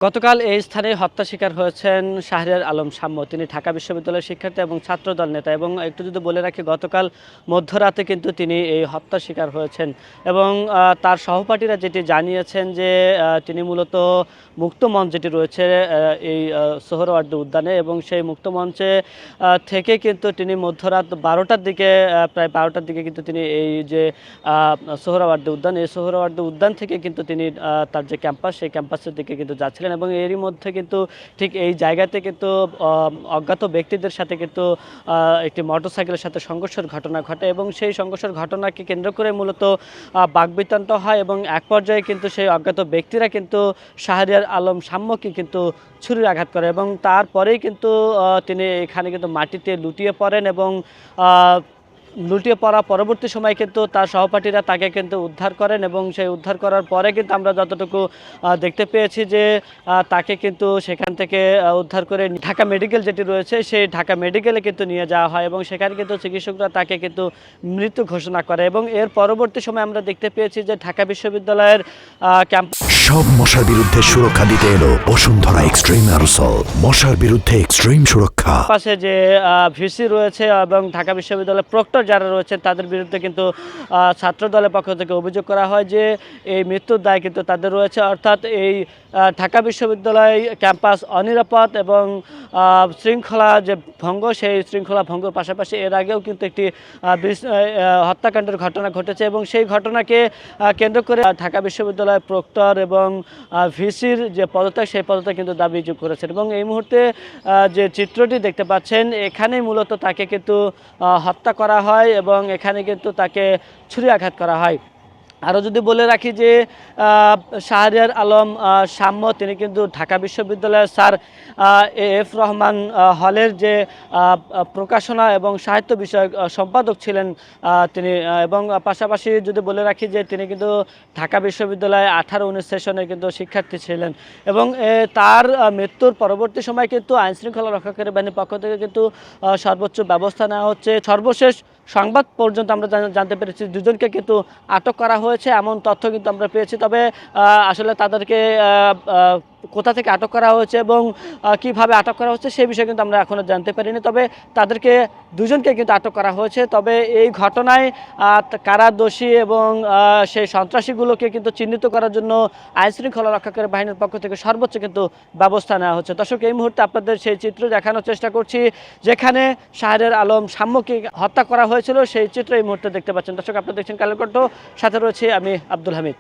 গতকাল এই স্থানে হত্যা শিকার হয়েছেন শাহরিয়ার আলম শাম্য। তিনি ঢাকা বিশ্ববিদ্যালয়ের শিক্ষার্থী এবং ছাত্রদল নেতা। এবং একটু যদি বলে রাখি, গতকাল মধ্যরাতে কিন্তু তিনি এই হত্যা শিকার হয়েছেন। এবং তার সহপাঠীরা যেটি জানিয়েছেন যে তিনি মূলত মুক্ত মঞ্চ যেটি রয়েছে এই সোহরাওয়ার্দী উদ্যানে, এবং সেই মুক্ত মঞ্চে থেকে কিন্তু তিনি মধ্যরাত 12টার দিকে প্রায় 12টার দিকে কিন্তু তিনি এই যে সোহরাওয়ার্দী উদ্যান, এই সোহরাওয়ার্দী উদ্যান থেকে কিন্তু তিনি তার যে ক্যাম্পাস, সেই ক্যাম্পাসের দিকে কিন্তু যাচ্ছিলেন। এবং এরই মধ্যে কিন্তু ঠিক এই জায়গাতে কিন্তু অজ্ঞাত ব্যক্তিদের সাথে কিন্তু একটি মোটরসাইকেলের সাথে সংঘর্ষের ঘটনা ঘটে, এবং সেই সংঘর্ষের ঘটনাকে কেন্দ্র করে মূলত বাকবিতণ্ডা হয়। এবং এক পর্যায়ে কিন্তু সেই অজ্ঞাত ব্যক্তিরা কিন্তু শাহরিয়ার আলম শাম্যকে কিন্তু ছুরির আঘাত করে, এবং তারপরেই কিন্তু তিনি এখানে কিন্তু মাটিতে লুটিয়ে পড়েন। এবং লুটিয়ে পড়া পরবর্তী সময় কিন্তু তার সহপাঠীরা তাকে কিন্তু উদ্ধার করেন, এবং সেই উদ্ধার করার পরে কিন্তু আমরা যতটুকু দেখতে পেয়েছি যে তাকে কিন্তু সেখান থেকে উদ্ধার করে ঢাকা মেডিকেল যেটি রয়েছে সেই ঢাকা মেডিকেলে কিন্তু নিয়ে যাওয়া হয়, এবং সেখানে কিন্তু চিকিৎসকরা তাকে কিন্তু মৃত ঘোষণা করে। এবং এর পরবর্তী সময় আমরা দেখতে পেয়েছি যে ঢাকা বিশ্ববিদ্যালয়ের ক্যাম্প সব মশার বিরুদ্ধে সুরক্ষা দিতে এলো বসুন্ধরা এক্সট্রিম অ্যারোসল, মশার বিরুদ্ধে এক্সট্রিম সুরক্ষা। পাশে যে ভিসি রয়েছে এবং ঢাকা বিশ্ববিদ্যালয়ের প্রক্টর যারা রয়েছেন তাদের বিরুদ্ধে কিন্তু ছাত্র দলের পক্ষ থেকে অভিযোগ করা হয় যে এই মৃত্যুর দায় কিন্তু তাদের রয়েছে। অর্থাৎ এই ঢাকা বিশ্ববিদ্যালয় ক্যাম্পাস অনিরাপদ এবং শৃঙ্খলা যে ভঙ্গ, সেই শৃঙ্খলা ভঙ্গের পাশাপাশি এর আগেও কিন্তু একটি হত্যাকাণ্ডের ঘটনা ঘটেছে, এবং সেই ঘটনাকে কেন্দ্র করে ঢাকা বিশ্ববিদ্যালয়ের প্রক্টর এবং ভিসির যে পদত্যাগ, সেই পদত্যাগ কিন্তু দাবি করেছেন। এবং এই মুহূর্তে যে চিত্রটি দেখতে পাচ্ছেন, এখানে মূলত তাকে কিন্তু হত্যা করা হয় এবং এখানে কিন্তু তাকে ছুরি আঘাত করা হয়। আরও যদি বলে রাখি যে শাহরিয়ার আলম শাম্য তিনি কিন্তু ঢাকা বিশ্ববিদ্যালয়ের স্যার এফ রহমান হলের যে প্রকাশনা এবং সাহিত্য বিষয়ক সম্পাদক ছিলেন তিনি। এবং পাশাপাশি যদি বলে রাখি যে তিনি কিন্তু ঢাকা বিশ্ববিদ্যালয়ে 18-19 সেশনে কিন্তু শিক্ষার্থী ছিলেন। এবং তার মৃত্যুর পরবর্তী সময় কিন্তু আইনশৃঙ্খলা রক্ষাকারী বাহিনীর পক্ষ থেকে কিন্তু সর্বোচ্চ ব্যবস্থা নেওয়া হচ্ছে। সর্বশেষ সংবাদ পর্যন্ত আমরা জানতে পেরেছি দুজনকে কিন্তু আটক করা হয়েছে, এমন তথ্য কিন্তু আমরা পেয়েছি। তবে আসলে তাদেরকে কোথা থেকে আটক করা হয়েছে এবং কিভাবে আটক করা হচ্ছে সেই বিষয়ে কিন্তু আমরা এখনও জানতে পারিনি। তবে তাদেরকে দুজনকে কিন্তু আটক করা হয়েছে। তবে এই ঘটনায় কারা দোষী এবং সেই সন্ত্রাসীগুলোকে কিন্তু চিহ্নিত করার জন্য আইনশৃঙ্খলা রক্ষাকারী বাহিনীর পক্ষ থেকে সর্বোচ্চ কিন্তু ব্যবস্থা নেওয়া হচ্ছে। দর্শক, এই মুহূর্তে আপনাদের সেই চিত্র দেখানোর চেষ্টা করছি যেখানে শাহরিয়ার আলম শাম্যকে হত্যা করা হয়েছিল, সেই চিত্র এই মুহূর্তে দেখতে পাচ্ছেন। দর্শক, আপনারা দেখছেন কালের কণ্ঠ, সাথে রয়েছে আমি আব্দুল হামিদ।